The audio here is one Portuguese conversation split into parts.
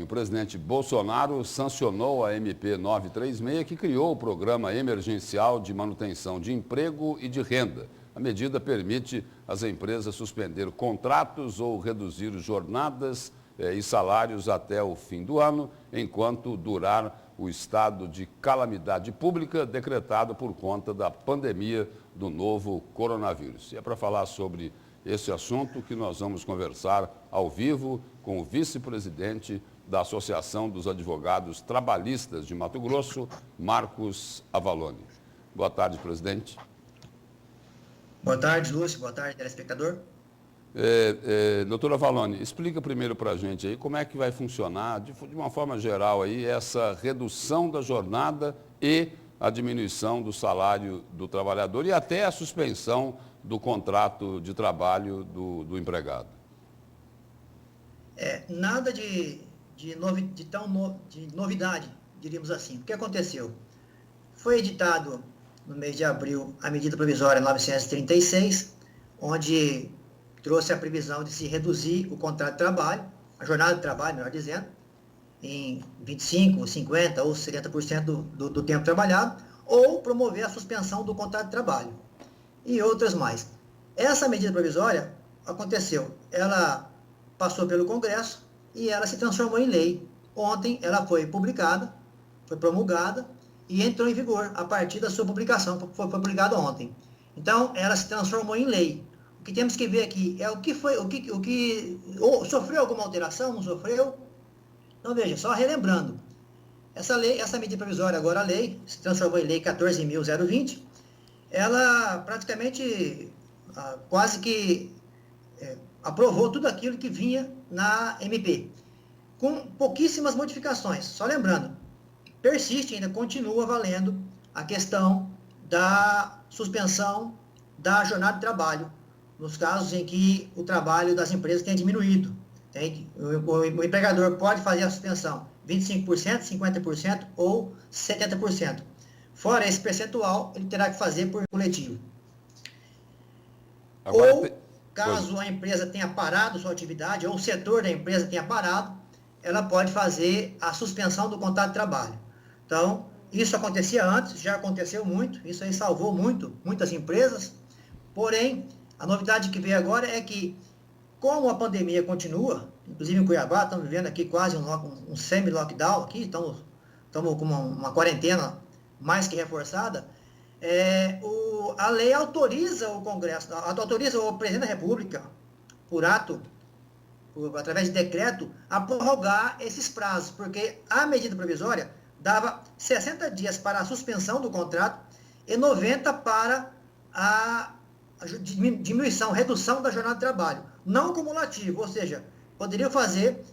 O presidente Bolsonaro sancionou a MP 936, que criou o Programa Emergencial de Manutenção de Emprego e de Renda. A medida permite às empresas suspender contratos ou reduzir jornadas e salários até o fim do ano, enquanto durar o estado de calamidade pública decretado por conta da pandemia do novo coronavírus. E é para falar sobre esse assunto que nós vamos conversar ao vivo com o vice-presidente da Associação dos Advogados Trabalhistas de Mato Grosso, Marcos Avallone. Boa tarde, presidente. Boa tarde, Lúcio. Boa tarde, telespectador. Doutor Avallone, explica primeiro para a gente aí como é que vai funcionar, de uma forma geral, aí, essa redução da jornada e a diminuição do salário do trabalhador e até a suspensão do contrato de trabalho do empregado. Nada de novidade, diríamos assim. O que aconteceu? Foi editado no mês de abril a medida provisória 936, onde trouxe a previsão de se reduzir o contrato de trabalho, a jornada de trabalho, melhor dizendo, em 25%, 50% ou 70% do tempo trabalhado, ou promover a suspensão do contrato de trabalho, e outras mais. Essa medida provisória aconteceu, ela passou pelo Congresso e ela se transformou em lei. Ontem ela foi publicada, foi promulgada e entrou em vigor a partir da sua publicação, foi publicada ontem. Então, ela se transformou em lei. O que temos que ver aqui é sofreu alguma alteração, não sofreu? Então, veja, só relembrando, essa medida provisória, agora a lei, se transformou em lei 14.020, ela praticamente quase que aprovou tudo aquilo que vinha na MP, com pouquíssimas modificações. Só lembrando, persiste, ainda continua valendo a questão da suspensão da jornada de trabalho, nos casos em que o trabalho das empresas tenha diminuído. O empregador pode fazer a suspensão 25%, 50% ou 70%. Fora esse percentual, ele terá que fazer por coletivo. Caso a empresa tenha parado sua atividade, ou o setor da empresa tenha parado, ela pode fazer a suspensão do contrato de trabalho. Então, isso acontecia antes, já aconteceu muito, isso aí salvou muitas empresas, porém, a novidade que veio agora é que, como a pandemia continua, inclusive em Cuiabá, estamos vivendo aqui quase um semi-lockdown aqui, estamos com uma quarentena mais que reforçada, a lei autoriza o Congresso, autoriza o presidente da República, por ato, através de decreto, a prorrogar esses prazos, porque a medida provisória dava 60 dias para a suspensão do contrato e 90 para a diminuição, redução da jornada de trabalho, não cumulativo, ou seja, poderia fazer,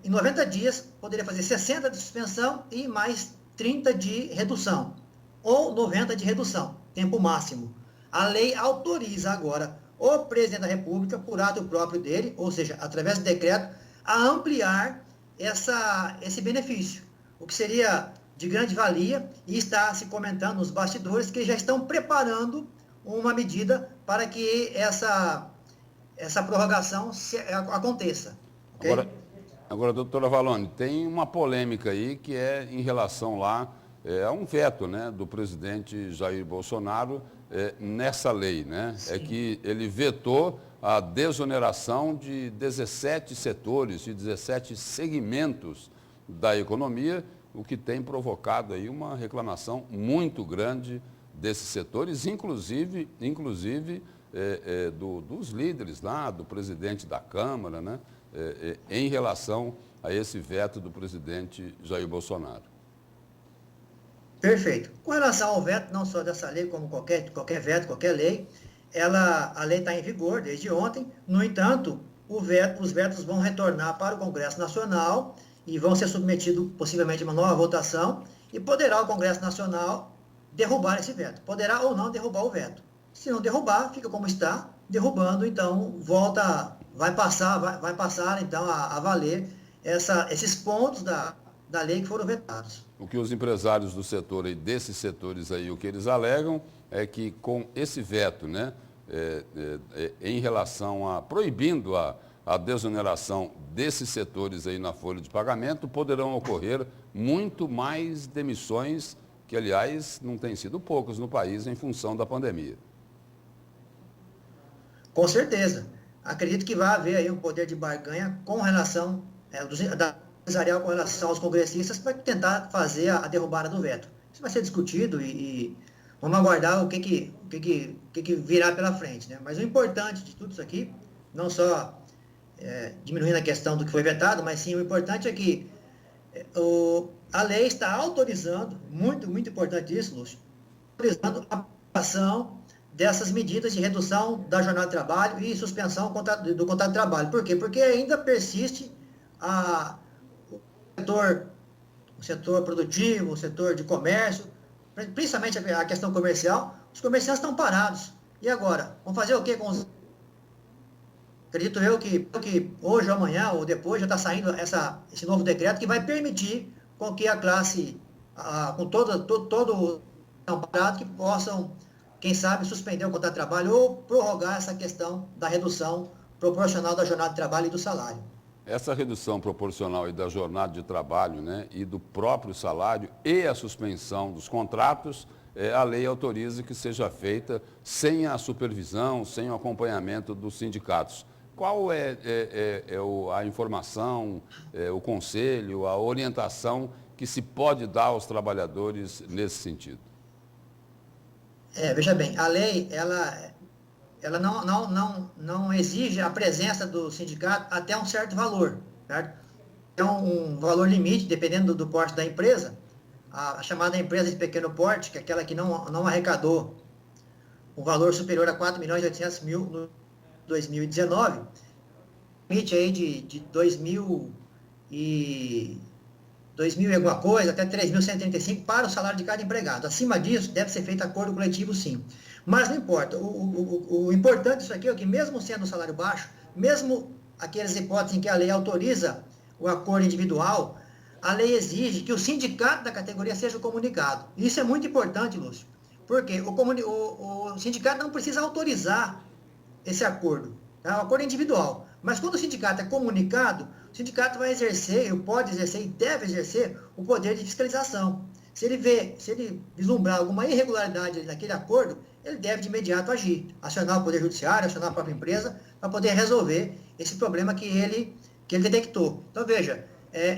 em 90 dias, poderia fazer 60 de suspensão e mais 30 de redução, ou 90 de redução, tempo máximo. A lei autoriza agora o presidente da República, por ato próprio dele, ou seja, através do decreto, a ampliar esse benefício, o que seria de grande valia, e está se comentando nos bastidores que já estão preparando uma medida para que essa prorrogação aconteça. Okay? Agora, doutora Avallone, tem uma polêmica aí que é em relação lá a um veto, né, do presidente Jair Bolsonaro nessa lei, né? Sim. É que ele vetou a desoneração de 17 setores, de 17 segmentos da economia, o que tem provocado aí uma reclamação muito grande desses setores, inclusive dos líderes lá, do presidente da Câmara, né, em relação a esse veto do presidente Jair Bolsonaro. Perfeito. Com relação ao veto, não só dessa lei, como qualquer veto, qualquer lei, a lei está em vigor desde ontem. No entanto, os vetos vão retornar para o Congresso Nacional e vão ser submetidos possivelmente a uma nova votação, e poderá o Congresso Nacional derrubar esse veto. Poderá ou não derrubar o veto. Se não derrubar, fica como está. Derrubando, então, vai passar então, a valer esses pontos da lei que foram vetados. O que os empresários do setor e desses setores aí, o que eles alegam é que com esse veto, né, em relação a proibindo a desoneração desses setores aí na folha de pagamento, poderão ocorrer muito mais demissões, que, aliás, não têm sido poucas no país em função da pandemia. Com certeza. Acredito que vai haver aí um poder de barganha com relação da empresarial com relação aos congressistas para tentar fazer a derrubada do veto. Isso vai ser discutido e vamos aguardar o que virá pela frente, né? Mas o importante de tudo isso aqui, não só diminuindo a questão do que foi vetado, mas sim o importante é que a lei está autorizando, muito importante isso, Lúcio, autorizando a aplicação dessas medidas de redução da jornada de trabalho e suspensão do contrato de trabalho. Por quê? Porque ainda persiste o setor produtivo, o setor de comércio, principalmente a questão comercial. Os comerciantes estão parados. E agora? Vamos fazer o quê com os... Acredito eu que hoje ou amanhã ou depois já está saindo esse novo decreto que vai permitir com que a classe, com todo parado, que possam, quem sabe, suspender o contrato de trabalho ou prorrogar essa questão da redução proporcional da jornada de trabalho e do salário. Essa redução proporcional da jornada de trabalho, né, e do próprio salário e a suspensão dos contratos, a lei autoriza que seja feita sem a supervisão, sem o acompanhamento dos sindicatos. Qual é a informação, o conselho, a orientação que se pode dar aos trabalhadores nesse sentido? Veja bem, a lei, ela não exige a presença do sindicato até um certo valor, certo? É um valor limite, dependendo do porte da empresa. A chamada empresa de pequeno porte, que é aquela que não arrecadou um valor superior a 4.800.000 no 2019, limite aí de 2.000 e alguma coisa, até 3.135 para o salário de cada empregado. Acima disso, deve ser feito acordo coletivo, sim. Mas não importa. O importante disso aqui é que, mesmo sendo um salário baixo, mesmo aquelas hipóteses em que a lei autoriza o acordo individual, a lei exige que o sindicato da categoria seja comunicado. Isso é muito importante, Lúcio, porque o sindicato não precisa autorizar esse acordo, tá? O acordo é individual. Mas quando o sindicato é comunicado, o sindicato vai exercer, pode exercer e deve exercer o poder de fiscalização. Se ele vislumbrar alguma irregularidade naquele acordo, ele deve de imediato agir, acionar o Poder Judiciário, acionar a própria empresa, para poder resolver esse problema que ele detectou. Então, veja,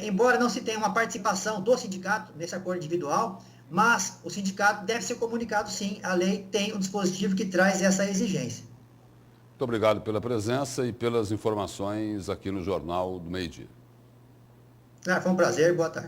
embora não se tenha uma participação do sindicato nesse acordo individual, mas o sindicato deve ser comunicado, sim. A lei tem um dispositivo que traz essa exigência. Muito obrigado pela presença e pelas informações aqui no Jornal do Meio-Dia. Foi um prazer, boa tarde.